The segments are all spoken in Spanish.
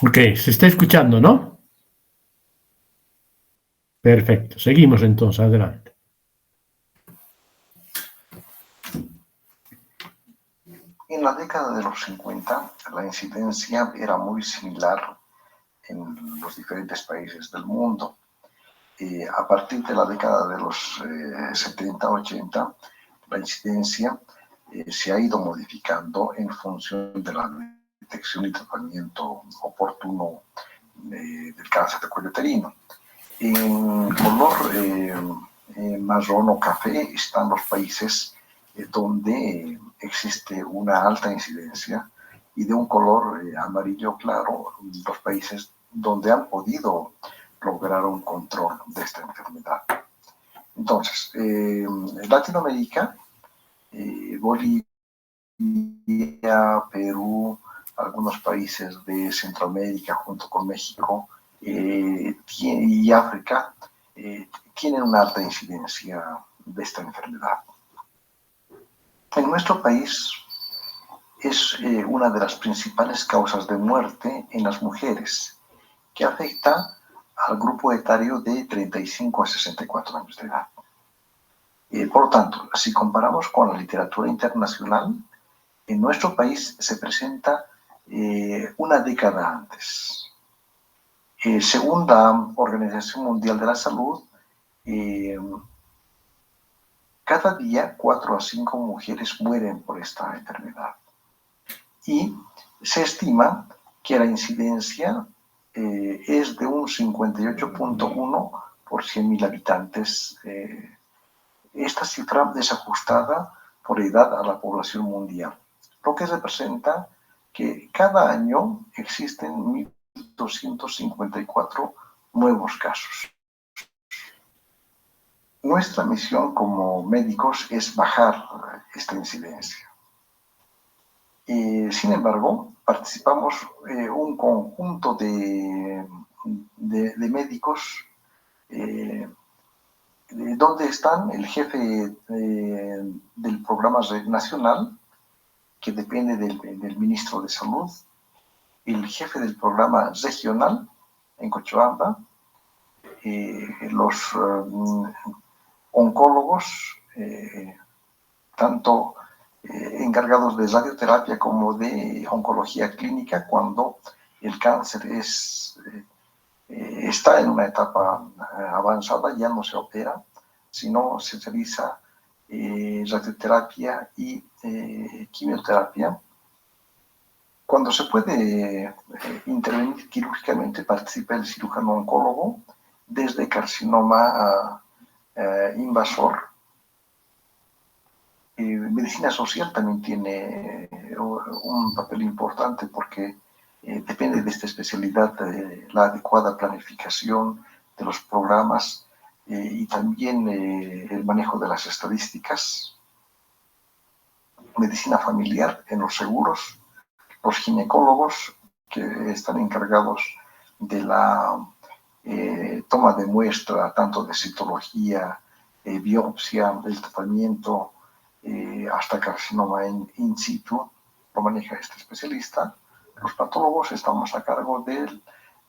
Ok, se está escuchando, ¿no? Perfecto, seguimos entonces, adelante. En la década de los 50, la incidencia era muy similar en los diferentes países del mundo. A partir de la década de los 70-80, la incidencia se ha ido modificando en función de la detección y tratamiento oportuno del cáncer de cuello uterino. En color marrón o café están los países donde existe una alta incidencia, y de un color amarillo claro los países donde han podido lograr un control de esta enfermedad. Entonces, Latinoamérica, Bolivia, Perú, algunos países de Centroamérica junto con México y África tienen una alta incidencia de esta enfermedad. En nuestro país es una de las principales causas de muerte en las mujeres, que afecta al grupo etario de 35 a 64 años de edad. Por lo tanto, si comparamos con la literatura internacional, en nuestro país se presenta una década antes. Según la Organización Mundial de la Salud, cada día 4 a 5 mujeres mueren por esta enfermedad. Y se estima que la incidencia es de un 58.1 por 100.000 habitantes. Esta cifra desajustada por edad a la población mundial, lo que representa que cada año existen 1.254 nuevos casos. Nuestra misión como médicos es bajar esta incidencia. Sin embargo, participamos un conjunto de médicos donde están el jefe del programa nacional, que depende del ministro de Salud, el jefe del programa regional en Cochabamba, los oncólogos, tanto encargados de radioterapia como de oncología clínica, cuando el cáncer está en una etapa avanzada, ya no se opera, sino se realiza radioterapia y quimioterapia. Cuando se puede intervenir quirúrgicamente, participa el cirujano oncólogo, desde carcinoma invasor. Medicina social también tiene un papel importante, porque depende de esta especialidad la adecuada planificación de los programas y también el manejo de las estadísticas. Medicina familiar en los seguros, los ginecólogos, que están encargados de la toma de muestra, tanto de citología, biopsia, el tratamiento, hasta carcinoma in situ, lo maneja este especialista. Los patólogos estamos a cargo del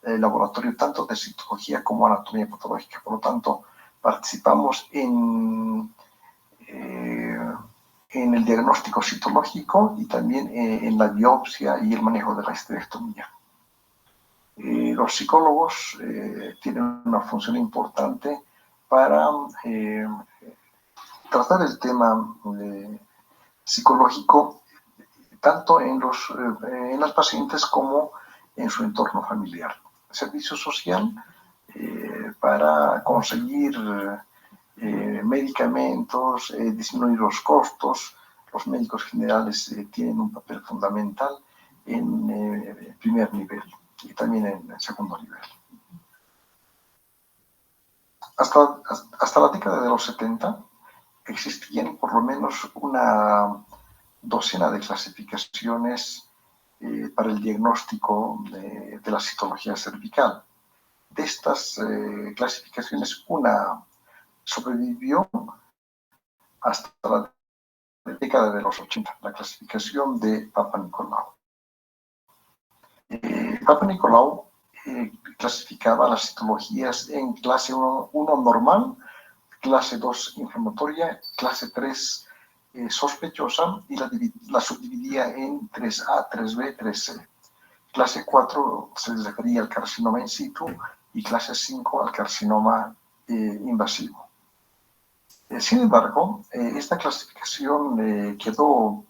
laboratorio tanto de citología como anatomía patológica. Por lo tanto, participamos en el diagnóstico citológico y también en la biopsia y el manejo de la esterectomía. Los psicólogos tienen una función importante para tratar el tema psicológico, tanto en las pacientes como en su entorno familiar. Servicio social para conseguir medicamentos, disminuir los costos. Los médicos generales tienen un papel fundamental en primer nivel y también en segundo nivel. Hasta la década de los 70 existían por lo menos una docena de clasificaciones para el diagnóstico de la citología cervical. De estas clasificaciones, una sobrevivió hasta la década de los 80, la clasificación de Papa Nicolau. Papa Nicolau clasificaba las citologías en clase 1 normal, clase 2 inflamatoria, clase 3 sospechosa y la subdividía en 3A, 3B, 3C. Clase 4 se refería al carcinoma in situ y clase 5 al carcinoma invasivo. Sin embargo, esta clasificación quedó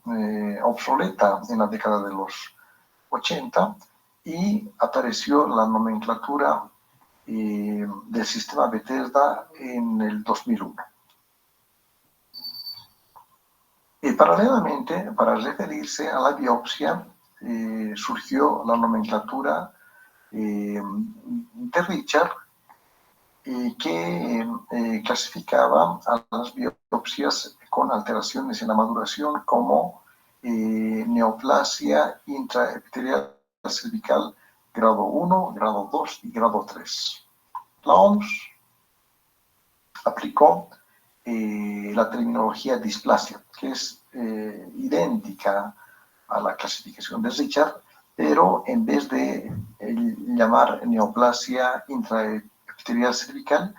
obsoleta en la década de los 80 y apareció la nomenclatura del sistema Bethesda en el 2001. Paralelamente, para referirse a la biopsia, surgió la nomenclatura de Richard, que clasificaba a las biopsias con alteraciones en la maduración como neoplasia intraepitelial cervical grado 1, grado 2 y grado 3. La OMS aplicó la terminología displasia, que es idéntica a la clasificación de Richard, pero en vez de llamar neoplasia intraepitelial cervical,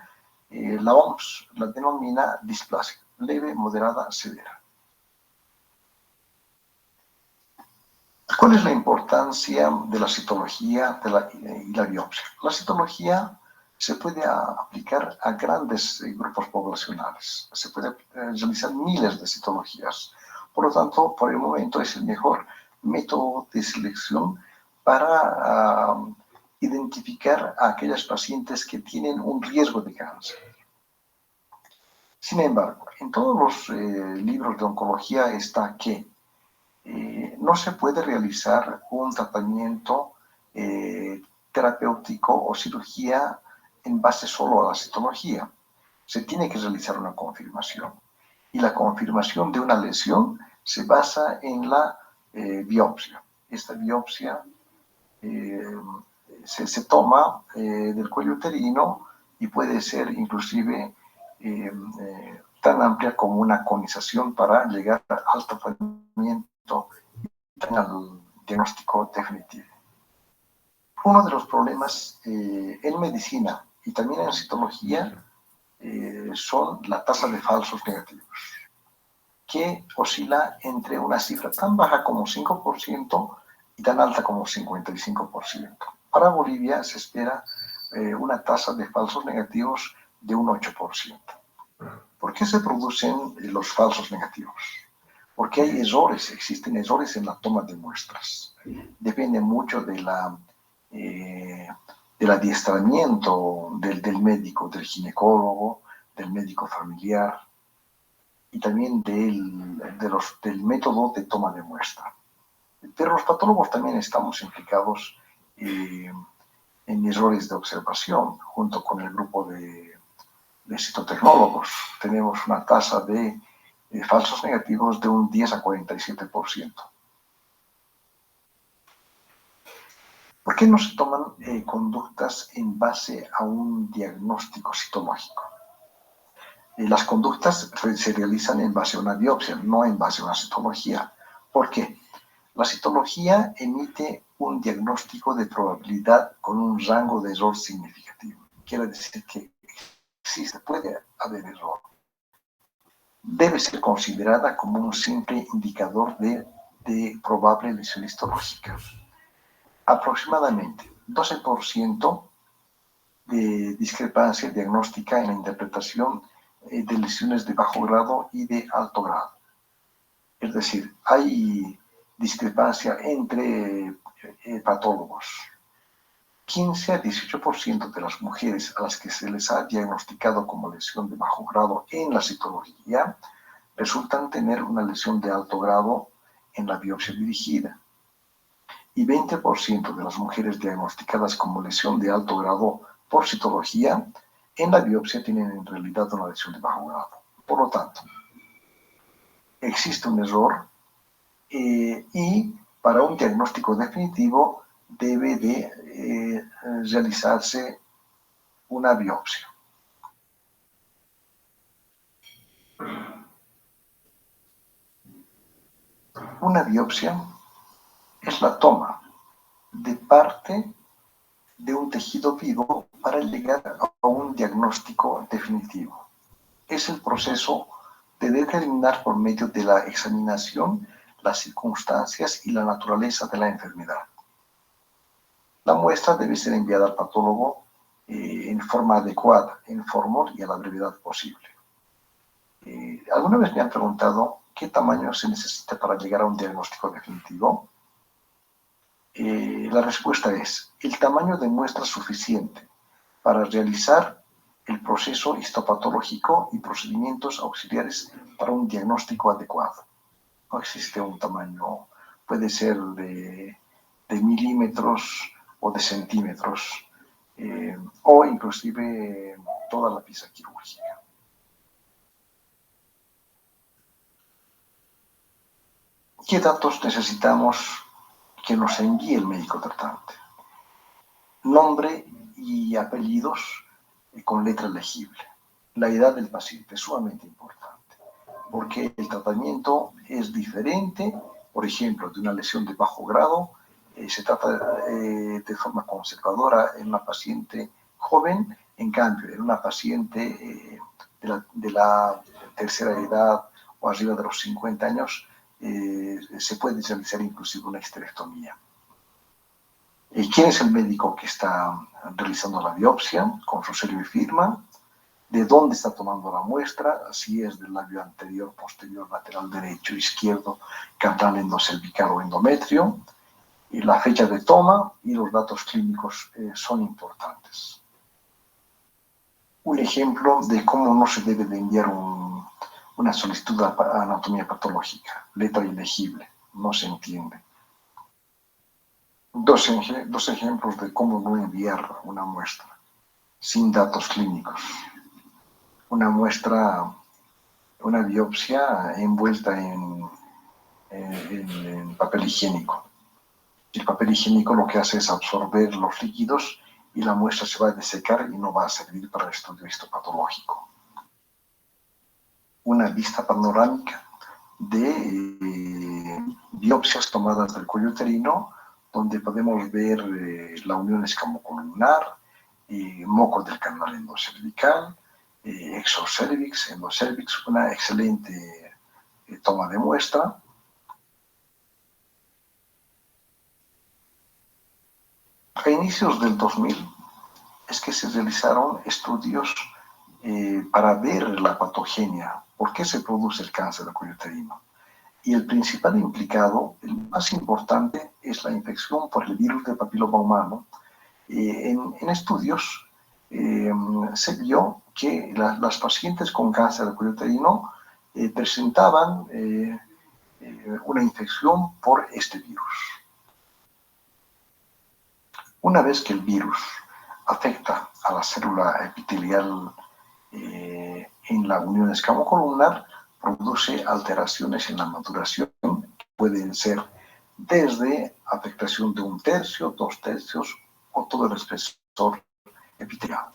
la OMS la denomina displasia, leve, moderada, severa. ¿Cuál es la importancia de la citología y la biopsia? La citología se puede aplicar a grandes grupos poblacionales. Se puede realizar miles de citologías. Por lo tanto, por el momento es el mejor método de selección para identificar a aquellas pacientes que tienen un riesgo de cáncer. Sin embargo, en todos los libros de oncología está que no se puede realizar un tratamiento terapéutico o cirugía en base solo a la citología. Se tiene que realizar una confirmación. Y la confirmación de una lesión se basa en la biopsia. Esta biopsia se toma del cuello uterino y puede ser inclusive tan amplia como una conización para llegar al tratamiento y al diagnóstico definitivo. Uno de los problemas en medicina y también en citología son la tasa de falsos negativos, que oscila entre una cifra tan baja como 5% y tan alta como 55%. Para Bolivia se espera una tasa de falsos negativos de un 8%. ¿Por qué se producen los falsos negativos? Porque hay errores, existen errores en la toma de muestras. Depende mucho del adiestramiento del médico, del ginecólogo, del médico familiar y también del método de toma de muestra. Pero los patólogos también estamos implicados en errores de observación, junto con el grupo de citotecnólogos. Tenemos una tasa de falsos negativos de un 10 a 47%. ¿Por qué no se toman conductas en base a un diagnóstico citológico? Las conductas se realizan en base a una biopsia, no en base a una citología. ¿Por qué? La citología emite un diagnóstico de probabilidad con un rango de error significativo. Quiere decir que existe, puede haber error. Debe ser considerada como un simple indicador de probable lesión histológica. Aproximadamente 12% de discrepancia diagnóstica en la interpretación de lesiones de bajo grado y de alto grado. Es decir, hay discrepancia entre patólogos. 15 a 18% de las mujeres a las que se les ha diagnosticado como lesión de bajo grado en la citología resultan tener una lesión de alto grado en la biopsia dirigida. Y 20% de las mujeres diagnosticadas como lesión de alto grado por citología, en la biopsia tienen en realidad una lesión de bajo grado. Por lo tanto, existe un error y para un diagnóstico definitivo debe de realizarse una biopsia. Una biopsia es la toma de parte de un tejido vivo para llegar a un diagnóstico definitivo. Es el proceso de determinar por medio de la examinación las circunstancias y la naturaleza de la enfermedad. La muestra debe ser enviada al patólogo en forma adecuada, en forma y a la brevedad posible. ¿Alguna vez me han preguntado qué tamaño se necesita para llegar a un diagnóstico definitivo? La respuesta es el tamaño de muestra suficiente para realizar el proceso histopatológico y procedimientos auxiliares para un diagnóstico adecuado. No existe un tamaño, puede ser de milímetros o de centímetros, o inclusive toda la pieza quirúrgica. ¿Qué datos necesitamos que nos envíe el médico tratante? Nombre y apellidos con letra legible. La edad del paciente es sumamente importante, porque el tratamiento es diferente. Por ejemplo, de una lesión de bajo grado, se trata de forma conservadora en una paciente joven, en cambio, en una paciente de la tercera edad o arriba de los 50 años, se puede realizar inclusive una histerectomía. ¿Quién es el médico que está realizando la biopsia con su sello y firma? ¿De dónde está tomando la muestra? Si es del labio anterior, posterior, lateral derecho, izquierdo, canal endocervical o endometrio. Y la fecha de toma y los datos clínicos son importantes. Un ejemplo de cómo no se debe de enviar una solicitud a anatomía patológica. Letra ilegible, no se entiende. Dos ejemplos de cómo no enviar una muestra sin datos clínicos. Una muestra, una biopsia envuelta en papel higiénico. El papel higiénico lo que hace es absorber los líquidos y la muestra se va a desecar y no va a servir para el estudio histopatológico. Una vista panorámica de biopsias tomadas del cuello uterino, donde podemos ver la unión escamocolumnar, moco del canal endocervical, exocervix, endocervix, una excelente toma de muestra. A inicios del 2000 es que se realizaron estudios para ver la patogenia, por qué se produce el cáncer del cuello uterino. Y el principal implicado, el más importante, es la infección por el virus del papiloma humano. En estudios se vio que las pacientes con cáncer del cuello uterino presentaban una infección por este virus. Una vez que el virus afecta a la célula epitelial en la unión escamocolumnar, produce alteraciones en la maduración que pueden ser desde afectación de 1/3, 2/3 o todo el espesor epitelial.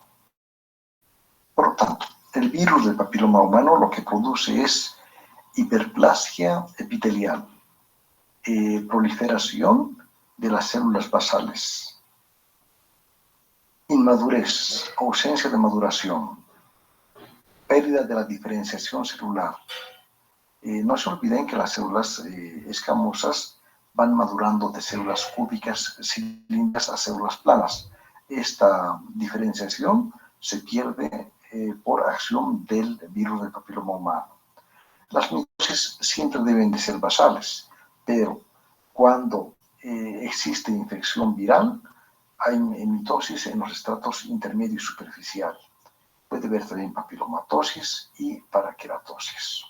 Por lo tanto, el virus del papiloma humano lo que produce es hiperplasia epitelial, proliferación de las células basales, inmadurez, ausencia de maduración, pérdida de la diferenciación celular. No se olviden que las células escamosas van madurando de células cúbicas cilíndricas a células planas. Esta diferenciación se pierde por acción del virus del papiloma humano. Las mitosis siempre deben de ser basales, pero cuando existe infección viral, hay mitosis en los estratos intermedio y superficial. Puede haber también papilomatosis y paraqueratosis.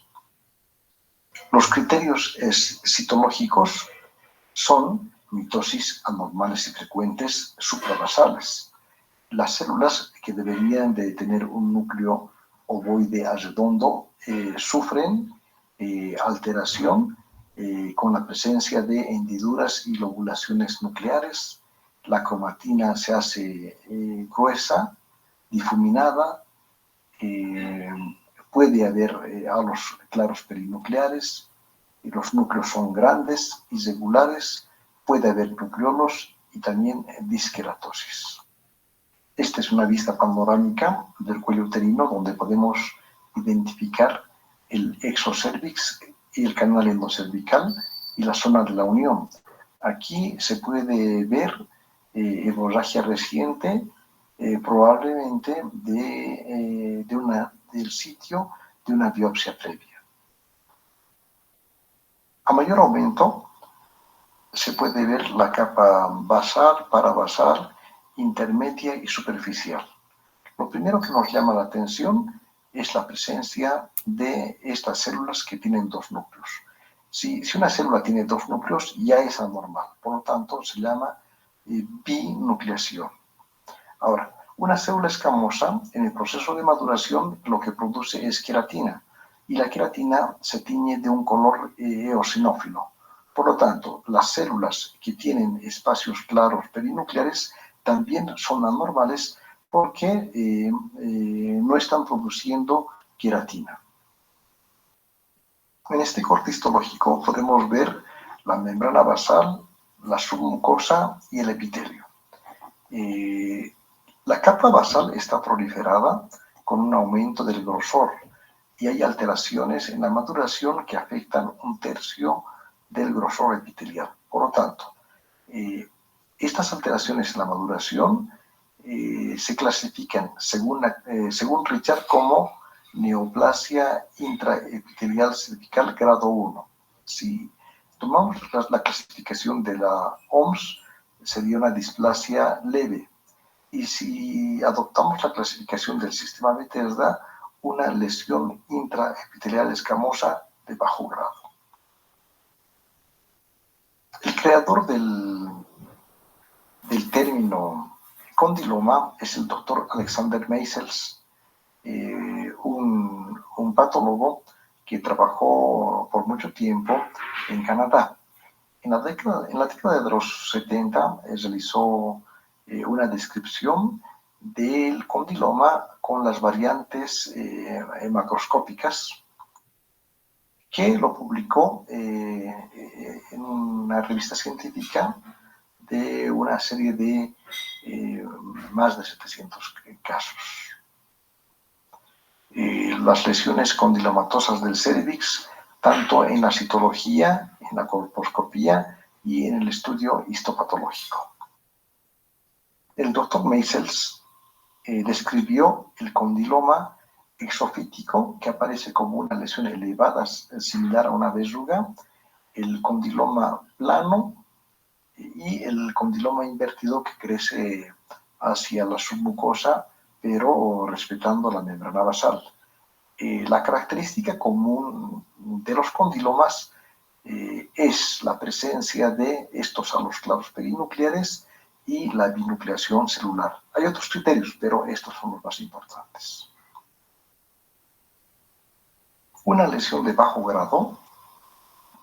Los criterios citológicos son mitosis anormales y frecuentes suprabasales. Las células que deberían de tener un núcleo ovoide redondo sufren alteración con la presencia de hendiduras y lobulaciones nucleares. La cromatina se hace gruesa, difuminada, puede haber halos claros perinucleares, y los núcleos son grandes, irregulares, puede haber nucleolos y también disqueratosis. Esta es una vista panorámica del cuello uterino donde podemos identificar el exocervix y el canal endocervical y la zona de la unión. Aquí se puede ver hemorragia reciente, probablemente del sitio de una biopsia previa. A mayor aumento se puede ver la capa basal, parabasal, intermedia y superficial. Lo primero que nos llama la atención es la presencia de estas células que tienen dos núcleos. Si una célula tiene dos núcleos, ya es anormal. Por lo tanto, se llama binucleación. Ahora, una célula escamosa, en el proceso de maduración, lo que produce es queratina. Y la queratina se tiñe de un color eosinófilo. Por lo tanto, las células que tienen espacios claros perinucleares también son anormales porque no están produciendo queratina. En este corte histológico podemos ver la membrana basal, la submucosa y el epitelio. La capa basal está proliferada con un aumento del grosor y hay alteraciones en la maduración que afectan 1/3 del grosor epitelial. Por lo tanto, estas alteraciones en la maduración se clasifican, según Richard, como neoplasia intraepitelial cervical grado 1. Si tomamos la clasificación de la OMS, sería una displasia leve. Y si adoptamos la clasificación del sistema Bethesda, una lesión intraepitelial escamosa de bajo grado. El creador del término condiloma es el doctor Alexander Meisels, un patólogo que trabajó por mucho tiempo en Canadá. En la década de los 70 realizó una descripción del condiloma con las variantes macroscópicas, que lo publicó en una revista científica de una serie de más de 700 casos. Las lesiones condilomatosas del cérvix, tanto en la citología, en la colposcopía y en el estudio histopatológico. El doctor Meisels describió el condiloma exofítico, que aparece como una lesión elevada similar a una verruga, el condiloma plano y el condiloma invertido que crece hacia la submucosa, pero respetando la membrana basal. La característica común de los condilomas es la presencia de estos halos claros perinucleares y la binucleación celular. Hay otros criterios, pero estos son los más importantes. Una lesión de bajo grado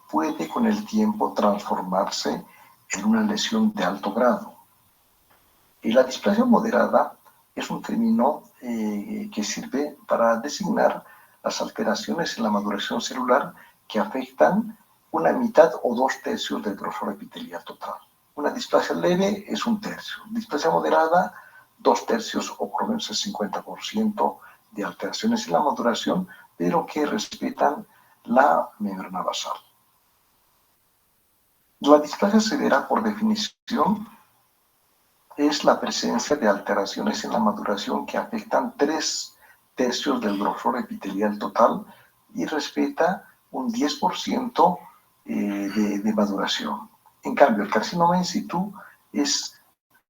puede con el tiempo transformarse en una lesión de alto grado. Y la displasia moderada es un término que sirve para designar las alteraciones en la maduración celular que afectan una mitad o 2/3 del grosor epitelial total. Una displasia leve es 1/3. Displasia moderada, 2/3 o por lo menos el 50% de alteraciones en la maduración, pero que respetan la membrana basal. La displasia severa, por definición, es la presencia de alteraciones en la maduración que afectan 3/3 del grosor epitelial total y respeta un 10% de maduración. En cambio, el carcinoma in situ es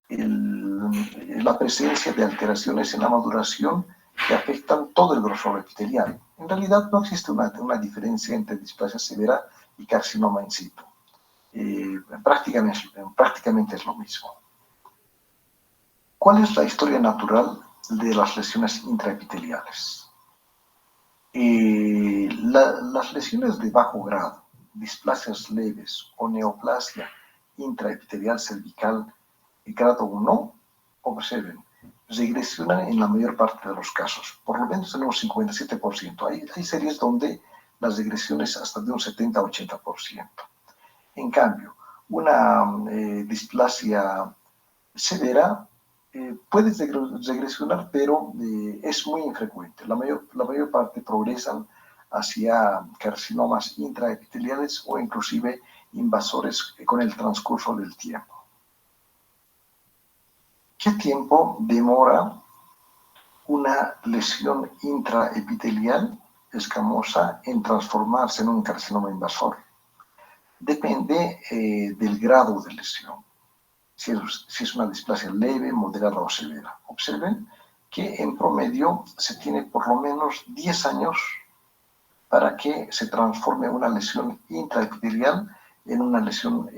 la presencia de alteraciones en la maduración que afectan todo el grosor epitelial. En realidad no existe una diferencia entre displasia severa y carcinoma in situ. Prácticamente es lo mismo. ¿Cuál es la historia natural de las lesiones intraepiteliales? Las lesiones de bajo grado, displasias leves o neoplasia intraepitelial cervical grado 1, observen, regresionan en la mayor parte de los casos, por lo menos en un 57%. Hay series donde las regresiones hasta de un 70-80%. En cambio, Una displasia severa puede regresionar, pero es muy infrecuente. La mayor parte progresan hacia carcinomas intraepiteliales o inclusive invasores con el transcurso del tiempo. ¿Qué tiempo demora una lesión intraepitelial escamosa en transformarse en un carcinoma invasor? Depende del grado de lesión. Si es una displasia leve, moderada o severa. Observen que en promedio se tiene por lo menos 10 años para que se transforme una lesión intraepitelial en una lesión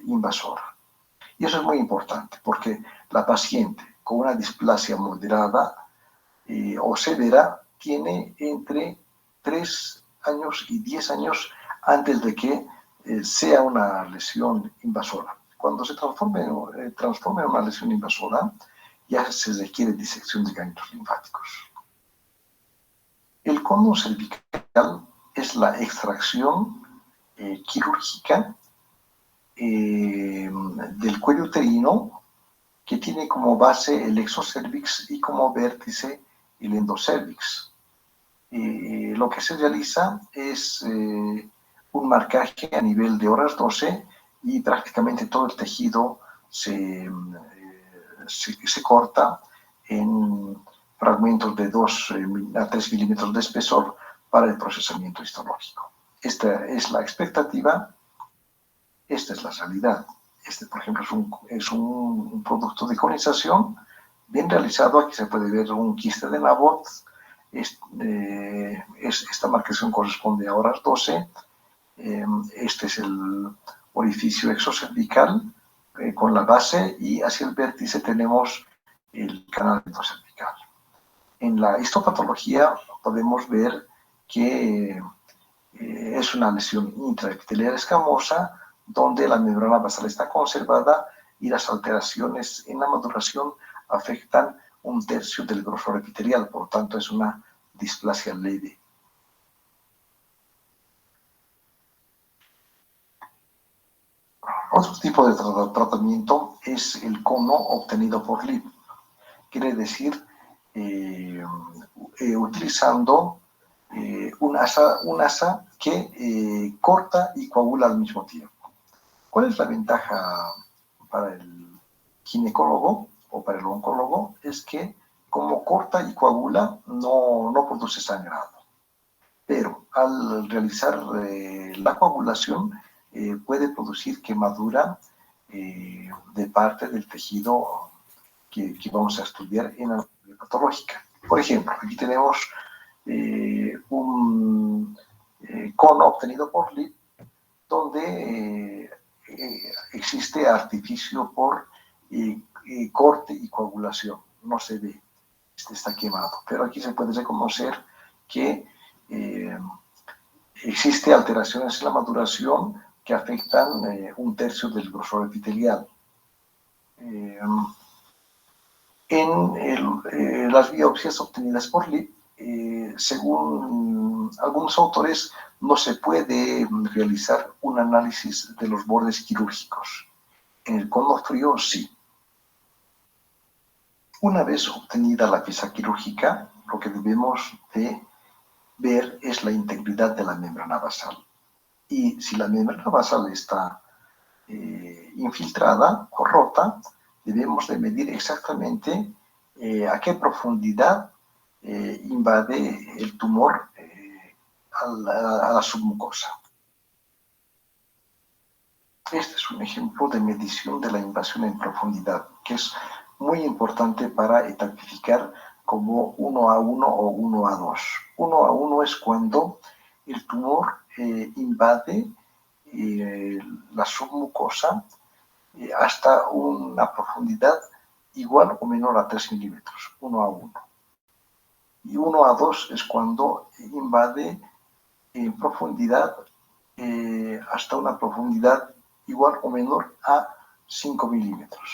invasora. Y eso es muy importante porque la paciente con una displasia moderada o severa tiene entre 3 años y 10 años antes de que sea una lesión invasora. Cuando se transforme en una lesión invasora, ya se requiere disección de ganglios linfáticos. El cono cervical es la extracción quirúrgica del cuello uterino que tiene como base el exocervix y como vértice el endocervix. Lo que se realiza es un marcaje a nivel de horas 12 y prácticamente todo el tejido se corta en fragmentos de 2 a 3 milímetros de espesor para el procesamiento histológico. Esta es la expectativa, esta es la realidad. Este, por ejemplo, es un producto de conización bien realizado. Aquí se puede ver un quiste de Nabot. Esta marcación corresponde a horas 12. Este es el orificio exocervical con la base y hacia el vértice tenemos el canal endocervical. En la histopatología podemos ver que es una lesión intraepitelial escamosa donde la membrana basal está conservada y las alteraciones en la maduración afectan 1/3 del grosor epitelial, por lo tanto es una displasia leve. Otro tipo de tratamiento es el cono obtenido por LIP. Quiere decir utilizando un asa que corta y coagula al mismo tiempo. ¿Cuál es la ventaja para el ginecólogo o para el oncólogo? Es que como corta y coagula no produce sangrado. Pero al realizar la coagulación puede producir quemadura de parte del tejido que vamos a estudiar en anatomía patológica. Por ejemplo, aquí tenemos un cono obtenido por LIP donde existe artificio por corte y coagulación. No se ve, está quemado. Pero aquí se puede reconocer que existe alteraciones en la maduración que afectan 1/3 del grosor epitelial. En las biopsias obtenidas por LIP, según algunos autores, no se puede realizar un análisis de los bordes quirúrgicos. En el cono frío, sí. Una vez obtenida la pieza quirúrgica, lo que debemos de ver es la integridad de la membrana basal. Y si la membrana basal está infiltrada o rota, debemos de medir exactamente a qué profundidad invade el tumor a la submucosa. Este es un ejemplo de medición de la invasión en profundidad, que es muy importante para etapificar como 1:1 o 1:2. 1:1 es cuando el tumor invade la submucosa hasta una profundidad igual o menor a 3 milímetros, 1:1. Y 1:2 es cuando invade en profundidad hasta una profundidad igual o menor a 5 milímetros.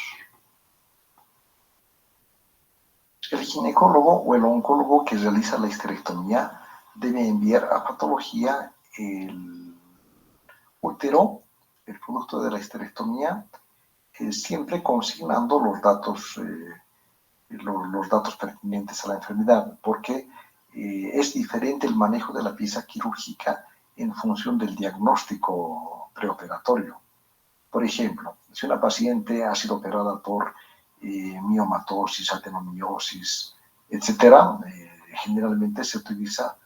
El ginecólogo o el oncólogo que realiza la histerectomía debe enviar a patología el útero el producto de la histerectomía, siempre consignando los datos pertinentes a la enfermedad, porque es diferente el manejo de la pieza quirúrgica en función del diagnóstico preoperatorio. Por ejemplo, si una paciente ha sido operada por miomatosis, adenomiosis, etc., generalmente se utiliza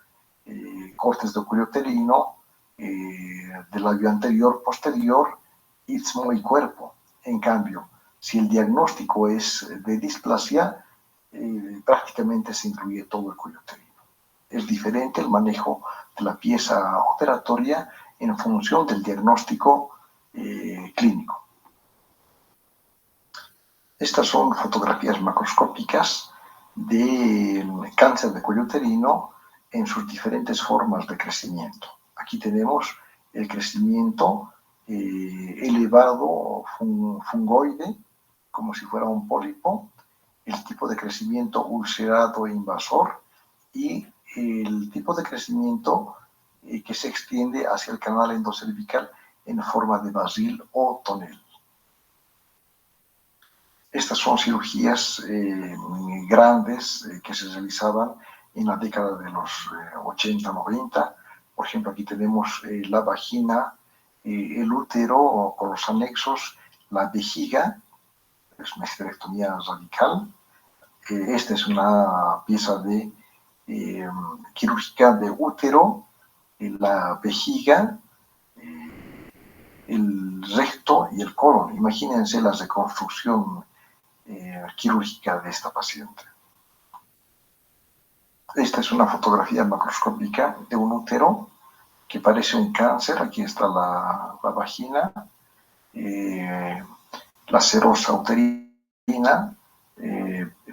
cortes de cuello uterino, del labio anterior, posterior, istmo y cuerpo. En cambio, si el diagnóstico es de displasia, prácticamente se incluye todo el cuello uterino. Es diferente el manejo de la pieza operatoria en función del diagnóstico clínico. Estas son fotografías macroscópicas de cáncer de cuello uterino en sus diferentes formas de crecimiento. Aquí tenemos el crecimiento elevado fungoide, como si fuera un pólipo, el tipo de crecimiento ulcerado e invasor y el tipo de crecimiento que se extiende hacia el canal endocervical en forma de basil o tonel. Estas son cirugías grandes que se realizaban en la década de los 80-90. Por ejemplo, aquí tenemos la vagina, el útero con los anexos, la vejiga, es una histerectomía radical. Esta es una pieza quirúrgica de útero, la vejiga, el recto y el colon. Imagínense la reconstrucción quirúrgica de esta paciente. Esta es una fotografía macroscópica de un útero que parece un cáncer. Aquí está la vagina, la serosa uterina.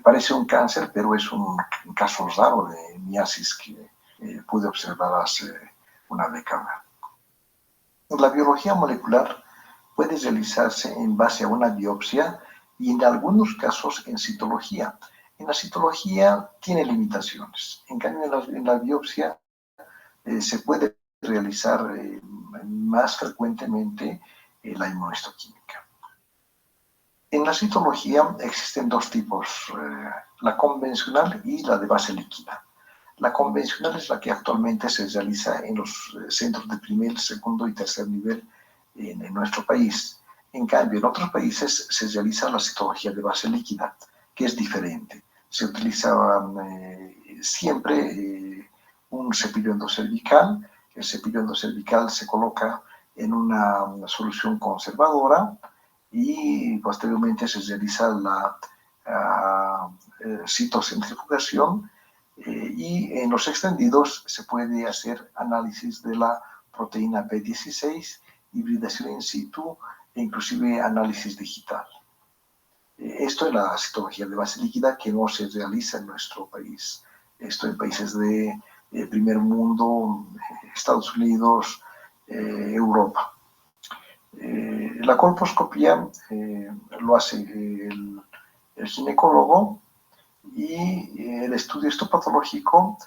Parece un cáncer, pero es un caso raro de miasis que pude observar hace una década. La biología molecular puede realizarse en base a una biopsia y en algunos casos en citología. En la citología tiene limitaciones. En cambio, en la biopsia se puede realizar más frecuentemente la inmunohistoquímica. En la citología existen dos tipos, la convencional y la de base líquida. La convencional es la que actualmente se realiza en los centros de primer, segundo y tercer nivel en nuestro país. En cambio, en otros países se realiza la citología de base líquida, que es diferente. Se utiliza siempre un cepillo endocervical. El cepillo endocervical se coloca en una solución conservadora y posteriormente se realiza la citocentrifugación y en los extendidos se puede hacer análisis de la proteína P16, hibridación in situ e inclusive análisis digital. Esto es la citología de base líquida que no se realiza en nuestro país. Esto en países de primer mundo, Estados Unidos, Europa. La colposcopía lo hace el ginecólogo y el estudio histopatológico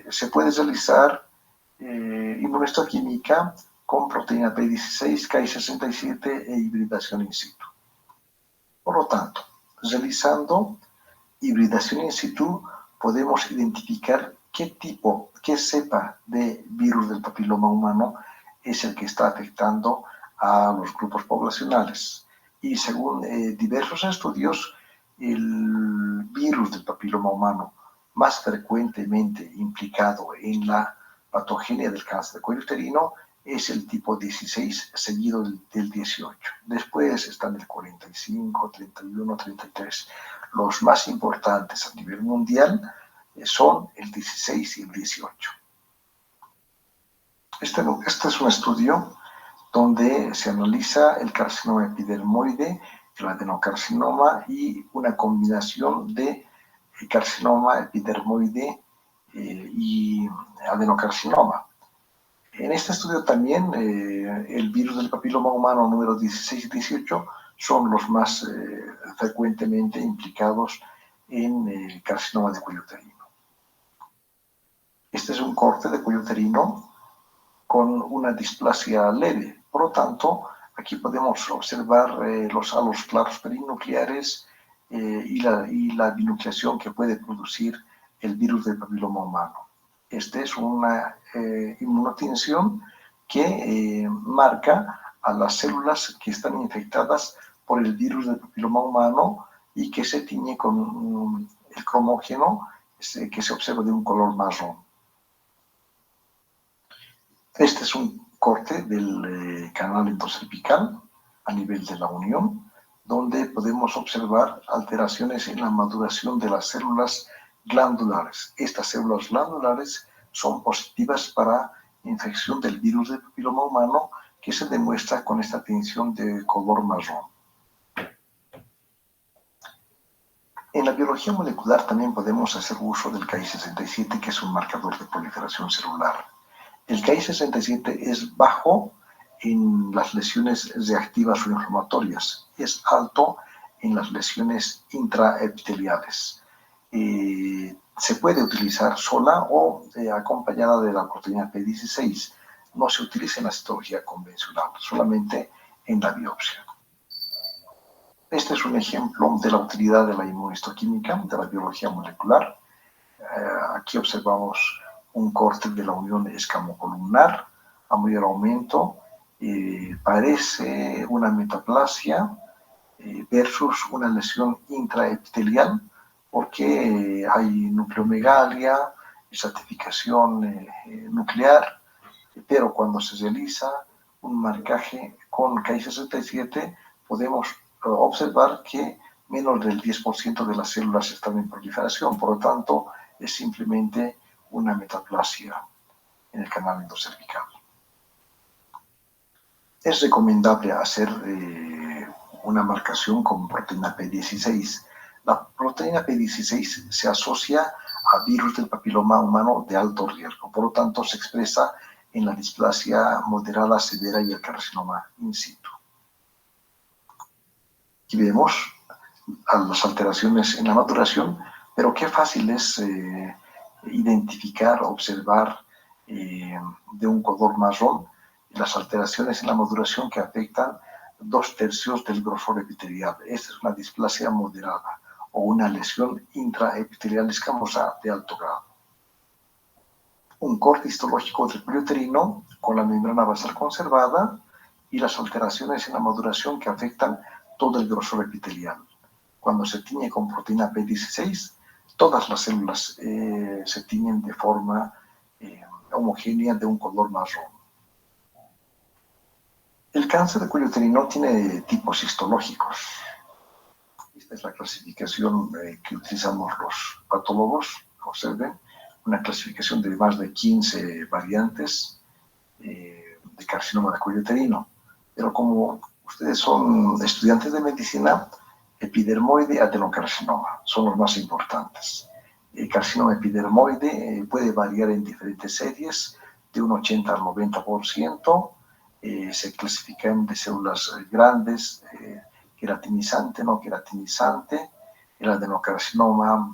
se puede realizar inmunohistoquímica con proteína P16, Ki67 e hibridación in situ. Por lo tanto, realizando hibridación in situ podemos identificar qué cepa de virus del papiloma humano es el que está afectando a los grupos poblacionales. Y según diversos estudios, el virus del papiloma humano más frecuentemente implicado en la patogenia del cáncer de cuello uterino es el tipo 16 seguido del 18. Después están el 45, 31, 33. Los más importantes a nivel mundial son el 16 y el 18. Este es un estudio donde se analiza el carcinoma epidermoide, el adenocarcinoma y una combinación de carcinoma epidermoide y adenocarcinoma. En este estudio también el virus del papiloma humano número 16 y 18 son los más frecuentemente implicados en el carcinoma de cuello uterino. Este es un corte de cuello uterino con una displasia leve. Por lo tanto, aquí podemos observar los halos claros perinucleares y la binucleación que puede producir el virus del papiloma humano. Esta es una inmunotinción que marca a las células que están infectadas por el virus del papiloma humano y que se tiñe con el cromógeno que se observa de un color marrón. Este es un corte del canal endocervical a nivel de la unión, donde podemos observar alteraciones en la maduración de las células glandulares. Estas células glandulares son positivas para infección del virus del papiloma humano, que se demuestra con esta tinción de color marrón. En la biología molecular también podemos hacer uso del Ki67, que es un marcador de proliferación celular. El Ki67 es bajo en las lesiones reactivas o inflamatorias y es alto en las lesiones intraepiteliales. Se puede utilizar sola o acompañada de la proteína P16. No se utiliza en la citología convencional, solamente en la biopsia. Este es un ejemplo de la utilidad de la inmunohistoquímica, de la biología molecular. Aquí observamos un corte de la unión escamocolumnar a mayor aumento. Parece una metaplasia versus una lesión intraepitelial, porque hay nucleomegalia, estratificación nuclear, pero cuando se realiza un marcaje con Ki67 podemos observar que menos del 10% de las células están en proliferación, por lo tanto es simplemente una metaplasia en el canal endocervical. Es recomendable hacer una marcación con proteína P16. La proteína P16 se asocia a virus del papiloma humano de alto riesgo, por lo tanto se expresa en la displasia moderada severa y el carcinoma in situ. Aquí vemos las alteraciones en la maduración, pero qué fácil es identificar, observar de un color marrón las alteraciones en la maduración que afectan 2/3 del grosor epitelial. Esta es una displasia moderada o una lesión intraepitelial escamosa de alto grado. Un corte histológico del cuello uterino con la membrana basal conservada y las alteraciones en la maduración que afectan todo el grosor epitelial. Cuando se tiñe con proteína P16, todas las células se tiñen de forma homogénea de un color marrón. El cáncer de cuello uterino tiene tipos histológicos. Esta es la clasificación que utilizamos los patólogos. Observen, una clasificación de más de 15 variantes de carcinoma de cuello uterino. Pero como ustedes son estudiantes de medicina, epidermoide, adenocarcinoma son los más importantes. El carcinoma epidermoide puede variar en diferentes series, de un 80 al 90%. Se clasifican de células grandes, queratinizante, no queratinizante. El adenocarcinoma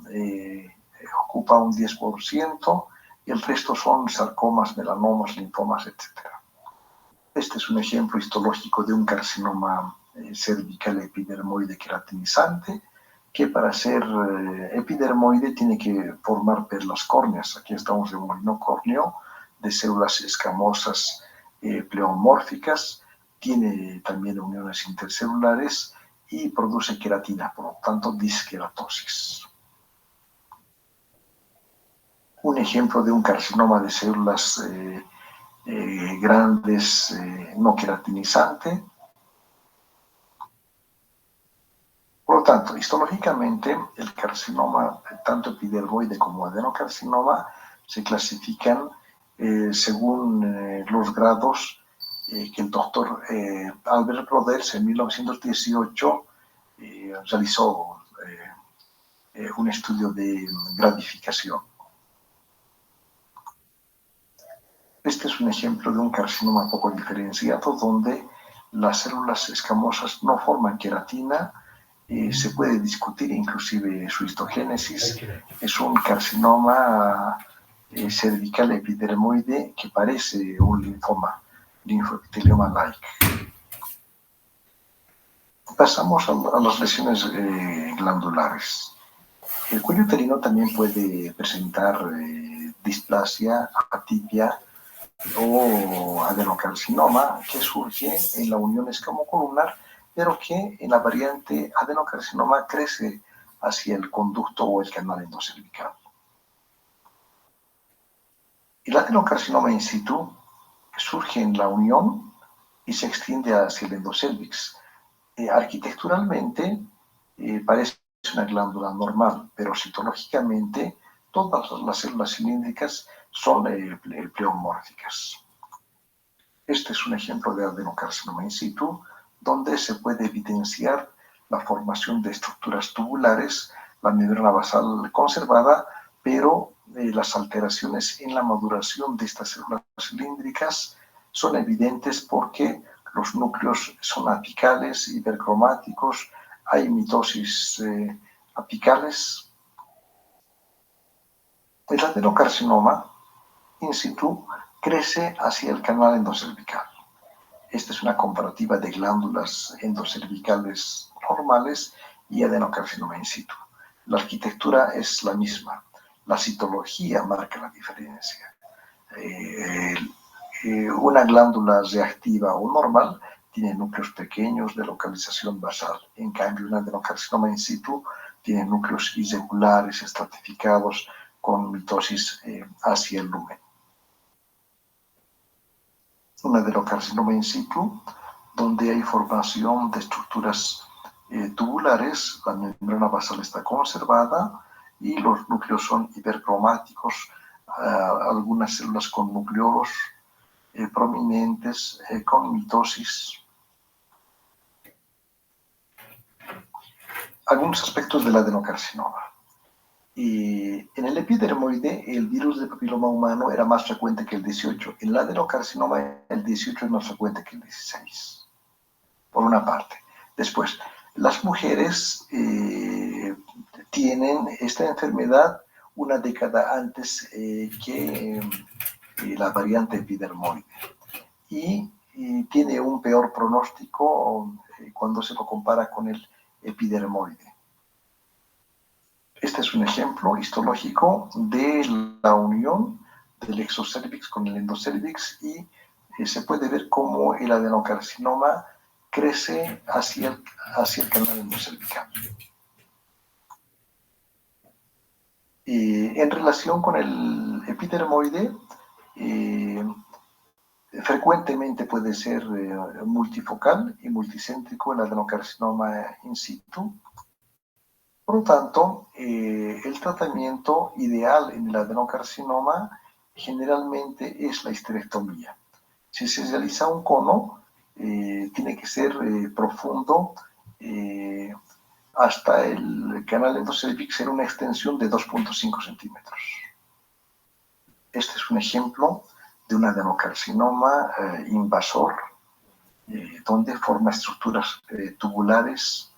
ocupa un 10% y el resto son sarcomas, melanomas, linfomas, etc. Este es un ejemplo histológico de un carcinoma cervical epidermoide queratinizante, que para ser epidermoide tiene que formar perlas córneas. Aquí estamos en un molino córneo de células escamosas pleomórficas, tiene también uniones intercelulares y produce queratina, por lo tanto disqueratosis. Un ejemplo de un carcinoma de células grandes no queratinizante. Por lo tanto, histológicamente, el carcinoma, tanto epidermoide como adenocarcinoma, se clasifican según los grados que el doctor Albert Broders en 1918 realizó un estudio de gradificación. Este es un ejemplo de un carcinoma poco diferenciado, donde las células escamosas no forman queratina. Se puede discutir inclusive su histogénesis. Es un carcinoma cervical epidermoide que parece un linfoma, linfoepitelioma-like. Pasamos a las lesiones glandulares. El cuello uterino también puede presentar displasia, atipia o adenocarcinoma que surge en la unión escamocolumnar, pero que en la variante adenocarcinoma crece hacia el conducto o el canal endocervical. El adenocarcinoma in situ surge en la unión y se extiende hacia el endocervix. Arquitecturalmente parece una glándula normal, pero citológicamente todas las células cilíndricas son pleomórficas. Este es un ejemplo de adenocarcinoma in situ, donde se puede evidenciar la formación de estructuras tubulares, la membrana basal conservada, pero las alteraciones en la maduración de estas células cilíndricas son evidentes porque los núcleos son apicales, hipercromáticos, hay mitosis apicales. El adenocarcinoma in situ crece hacia el canal endocervical. Esta es una comparativa de glándulas endocervicales normales y adenocarcinoma in situ. La arquitectura es la misma, la citología marca la diferencia. Una glándula reactiva o normal tiene núcleos pequeños de localización basal. En cambio, un adenocarcinoma in situ tiene núcleos irregulares, estratificados, con mitosis hacia el lumen. Un adenocarcinoma in situ, donde hay formación de estructuras tubulares, la membrana basal está conservada y los núcleos son hipercromáticos, algunas células con nucleolos prominentes, con mitosis. Algunos aspectos del adenocarcinoma. En el epidermoide, el virus del papiloma humano era más frecuente que el 18. En el adenocarcinoma, el 18 es más frecuente que el 16. Por una parte. Después, las mujeres tienen esta enfermedad una década antes que la variante epidermoide. Y tiene un peor pronóstico cuando se lo compara con el epidermoide. Este es un ejemplo histológico de la unión del exocervix con el endocervix y se puede ver cómo el adenocarcinoma crece hacia el canal endocervical. En relación con el epidermoide, frecuentemente puede ser multifocal y multicéntrico el adenocarcinoma in situ. Por lo tanto, el tratamiento ideal en el adenocarcinoma generalmente es la histerectomía. Si se realiza un cono, tiene que ser profundo hasta el canal endocervix en una extensión de 2.5 centímetros. Este es un ejemplo de un adenocarcinoma invasor, donde forma estructuras tubulares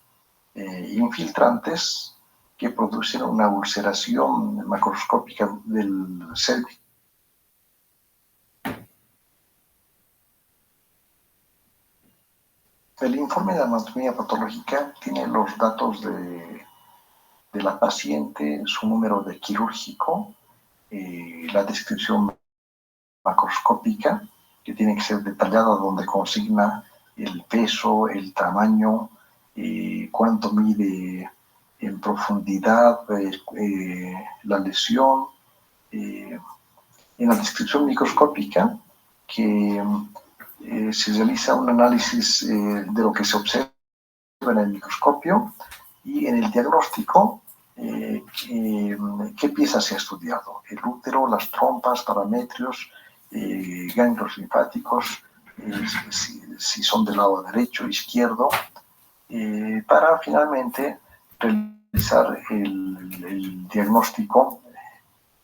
infiltrantes que producen una ulceración macroscópica del cervix. El informe de anatomía patológica tiene los datos de la paciente, su número de quirúrgico, la descripción macroscópica, que tiene que ser detallada, donde consigna el peso, el tamaño, cuánto mide en profundidad la lesión. En la descripción microscópica, que se realiza un análisis de lo que se observa en el microscopio y en el diagnóstico qué piezas se ha estudiado: el útero, las trompas, parametrios, ganglios linfáticos, si son del lado derecho o izquierdo, para finalmente realizar el diagnóstico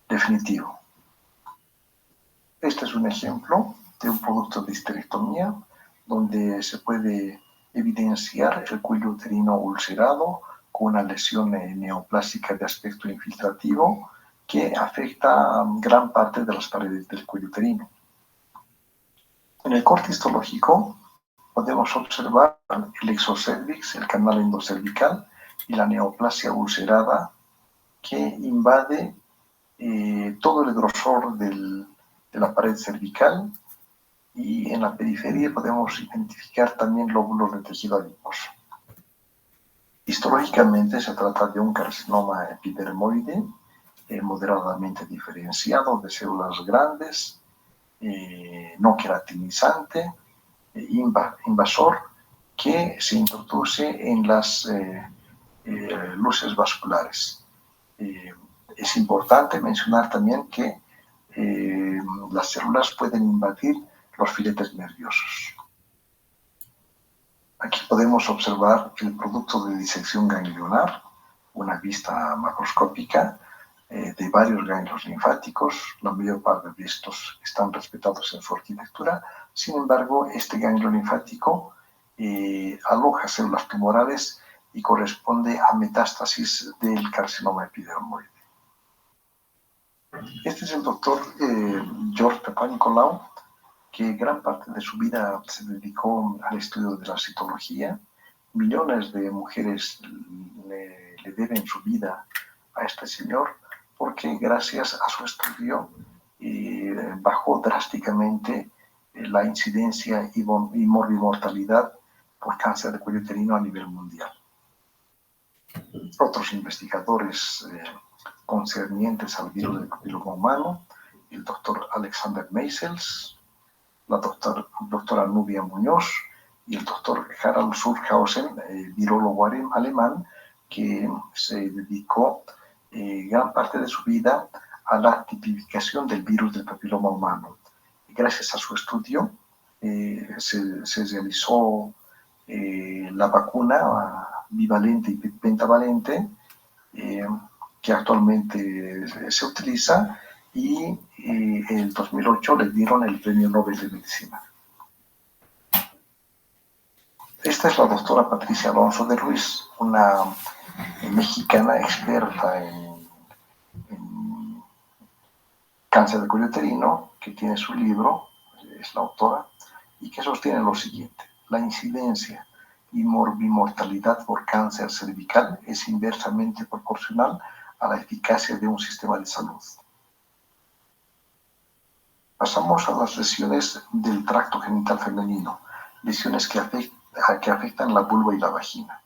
definitivo. Este es un ejemplo de un producto de histerectomía donde se puede evidenciar el cuello uterino ulcerado con una lesión neoplástica de aspecto infiltrativo que afecta a gran parte de las paredes del cuello uterino. En el corte histológico podemos observar el exocervix, el canal endocervical y la neoplasia ulcerada que invade todo el grosor de la pared cervical, y en la periferia podemos identificar también lóbulos de tejido adiposo. Histológicamente se trata de un carcinoma epidermoide moderadamente diferenciado de células grandes, no queratinizante, invasor, que se introduce en las luces vasculares. Es importante mencionar también que las células pueden invadir los filetes nerviosos. Aquí podemos observar el producto de disección ganglionar, una vista macroscópica de varios ganglios linfáticos. La mayor parte de estos están respetados en su arquitectura. Sin embargo, este ganglio linfático aloja células tumorales y corresponde a metástasis del carcinoma epidermoide. Este es el doctor George Papanicolaou, que gran parte de su vida se dedicó al estudio de la citología. Millones de mujeres le deben su vida a este señor, porque gracias a su estudio bajó drásticamente la incidencia y morbimortalidad por cáncer de cuello uterino a nivel mundial. Otros investigadores concernientes al virus del papiloma humano, el doctor Alexander Meisels, la doctora Nubia Muñoz y el doctor Harald Surhausen, virólogo alemán, que se dedicó gran parte de su vida a la tipificación del virus del papiloma humano. Gracias a su estudio se realizó la vacuna bivalente y pentavalente que actualmente se utiliza, y en el 2008 le dieron el Premio Nobel de Medicina. Esta es la doctora Patricia Alonso de Ruiz, una mexicana experta en cáncer de cuello uterino, que tiene su libro, es la autora, y que sostiene lo siguiente: la incidencia y morbimortalidad por cáncer cervical es inversamente proporcional a la eficacia de un sistema de salud. Pasamos a las lesiones del tracto genital femenino, lesiones que afectan la vulva y la vagina.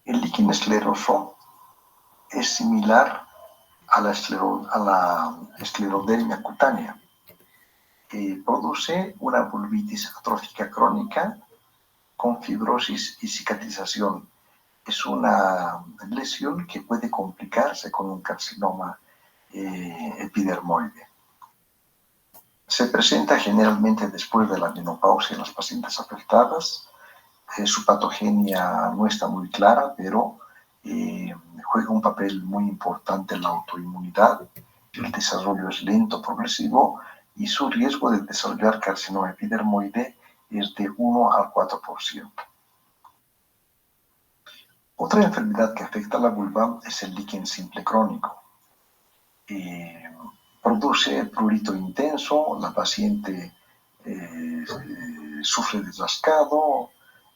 El líquen escleroso es similar a la esclerodermia cutánea. Produce una vulvitis atrófica crónica con fibrosis y cicatrización. Es una lesión que puede complicarse con un carcinoma epidermoide. Se presenta generalmente después de la menopausia en las pacientes afectadas. Su patogenia no está muy clara, pero juega un papel muy importante en la autoinmunidad. El desarrollo es lento, progresivo, y su riesgo de desarrollar carcinoma epidermoide es de 1 al 4%. Otra enfermedad que afecta a la vulva es el líquen simple crónico. Produce prurito intenso, la paciente sufre de rascado,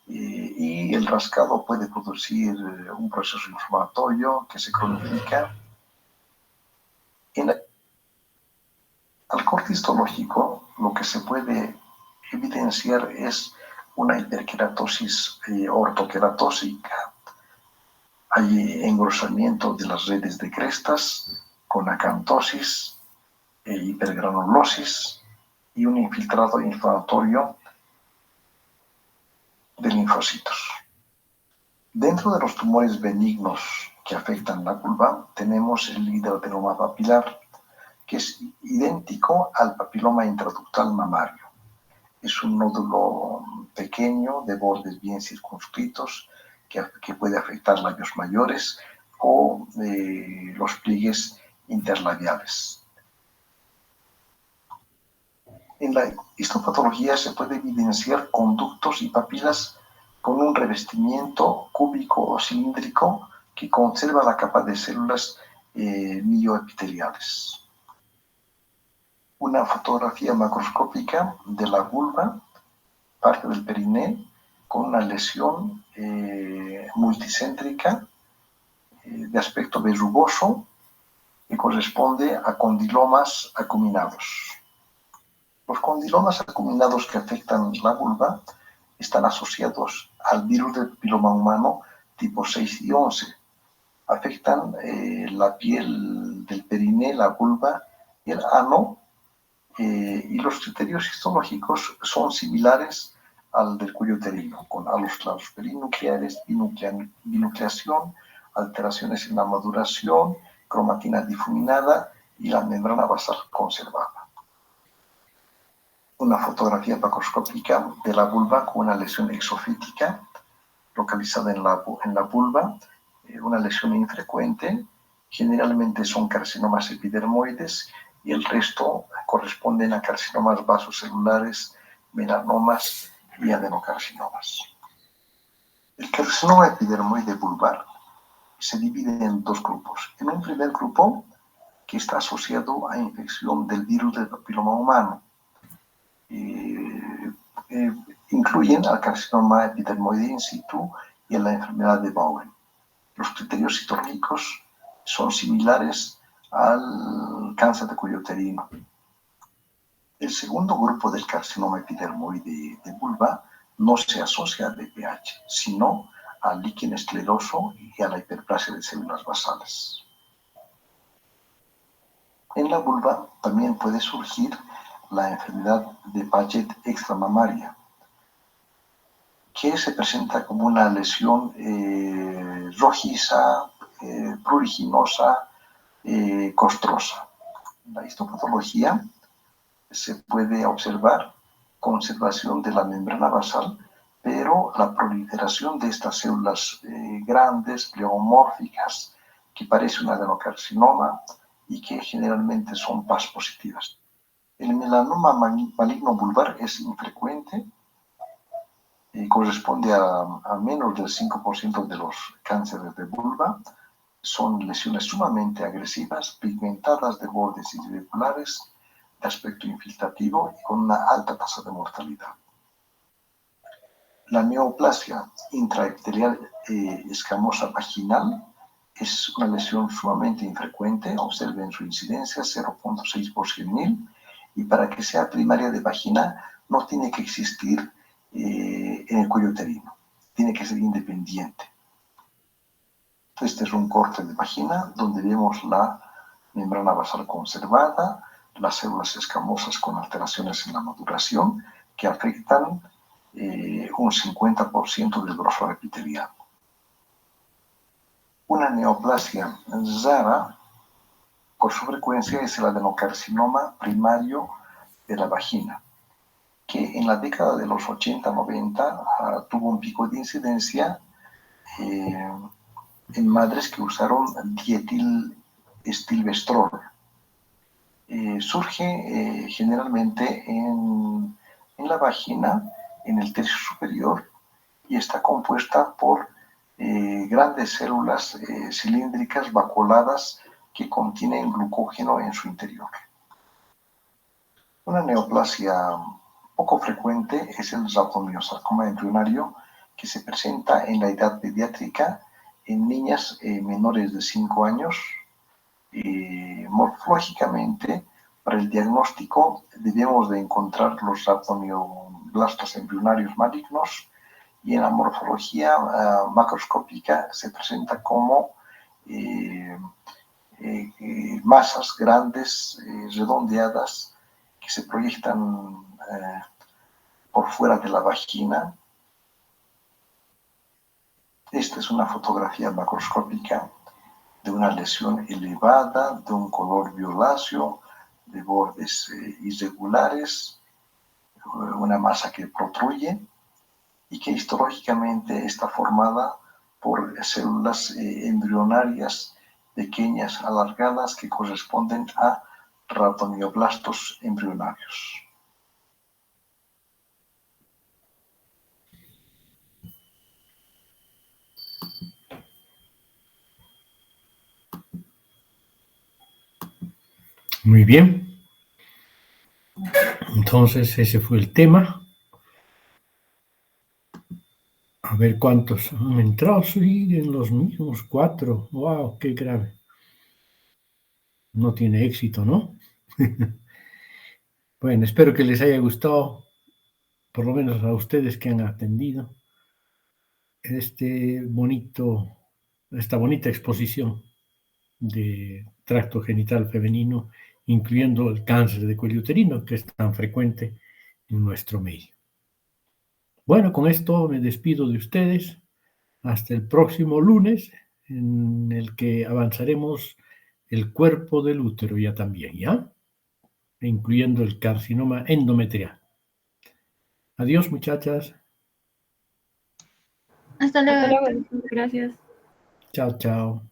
y el rascado puede producir un proceso inflamatorio que se cronifica. Al corte histológico, lo que se puede evidenciar es una hiperkeratosis ortoqueratósica. Hay engrosamiento de las redes de crestas con acantosis e hipergranulosis y un infiltrado inflamatorio de linfocitos. Dentro de los tumores benignos que afectan la vulva tenemos el hidroadenoma papilar, que es idéntico al papiloma intraductal mamario. Es un nódulo pequeño de bordes bien circunscritos que puede afectar labios mayores o los pliegues interlabiales. En la histopatología se puede evidenciar conductos y papilas con un revestimiento cúbico o cilíndrico que conserva la capa de células mioepiteliales. Una fotografía macroscópica de la vulva, parte del periné, con una lesión multicéntrica de aspecto verrugoso que corresponde a condilomas acuminados. Los condilomas acuminados que afectan la vulva están asociados al virus del papiloma humano tipo 6 y 11. Afectan la piel del periné, la vulva y el ano, y los criterios histológicos son similares al del cuello uterino, con halos claros perinucleares, binucleación, alteraciones en la maduración, cromatina difuminada y la membrana basal conservada. Una fotografía macroscópica de la vulva con una lesión exofítica localizada en la vulva, una lesión infrecuente, generalmente son carcinomas epidermoides y el resto corresponden a carcinomas vasocelulares, melanomas y adenocarcinomas. El carcinoma epidermoide vulvar se divide en dos grupos. En un primer grupo, que está asociado a infección del virus del papiloma humano, incluyen al carcinoma epidermoide in situ y a la enfermedad de Bowen. Los criterios histológicos son similares al cáncer de cuello uterino. El segundo grupo del carcinoma epidermoide de vulva no se asocia al BPH, sino al líquen escleroso y a la hiperplasia de células basales. En la vulva también puede surgir la enfermedad de Paget extramamaria, que se presenta como una lesión rojiza, pruriginosa, costrosa. En la histopatología se puede observar conservación de la membrana basal, pero la proliferación de estas células grandes, pleomórficas, que parece un adenocarcinoma y que generalmente son PAS positivas. El melanoma maligno vulvar es infrecuente, corresponde a menos del 5% de los cánceres de vulva. Son lesiones sumamente agresivas, pigmentadas de bordes irregulares, de aspecto infiltrativo y con una alta tasa de mortalidad. La neoplasia intraepitelial escamosa vaginal es una lesión sumamente infrecuente, observen su incidencia 0.6 por 100.000, y para que sea primaria de vagina no tiene que existir en el cuello uterino, tiene que ser independiente. Este es un corte de vagina donde vemos la membrana basal conservada, las células escamosas con alteraciones en la maduración que afectan un 50% del grosor epitelial. Una neoplasia rara, por su frecuencia, es el adenocarcinoma primario de la vagina, que en la década de los 80-90 tuvo un pico de incidencia en madres que usaron dietilestilbestrol. Surge generalmente en la vagina, en el tercio superior, y está compuesta por grandes células cilíndricas vacuoladas que contienen glucógeno en su interior. Una neoplasia poco frecuente es el raptomiosarcoma embrionario, que se presenta en la edad pediátrica en niñas menores de 5 años. Morfológicamente, para el diagnóstico debemos de encontrar los raptomioblastos embrionarios malignos, y en la morfología macroscópica se presenta como masas grandes, redondeadas, que se proyectan por fuera de la vagina. Esta es una fotografía macroscópica de una lesión elevada, de un color violáceo, de bordes irregulares, una masa que protruye y que histológicamente está formada por células embrionarias pequeñas, alargadas, que corresponden a raptomioblastos embrionarios. Muy bien. Entonces, ese fue el tema. A ver cuántos han entrado. Siguen los mismos 4. ¡Wow! ¡Qué grave! No tiene éxito, ¿no? Bueno, espero que les haya gustado, por lo menos a ustedes que han atendido, esta bonita exposición de tracto genital femenino, incluyendo el cáncer de cuello uterino, que es tan frecuente en nuestro medio. Bueno, con esto me despido de ustedes. Hasta el próximo lunes, en el que avanzaremos el cuerpo del útero ya también, ¿ya? Incluyendo el carcinoma endometrial. Adiós, muchachas. Hasta Hasta luego. luego. Gracias. Chao, chao.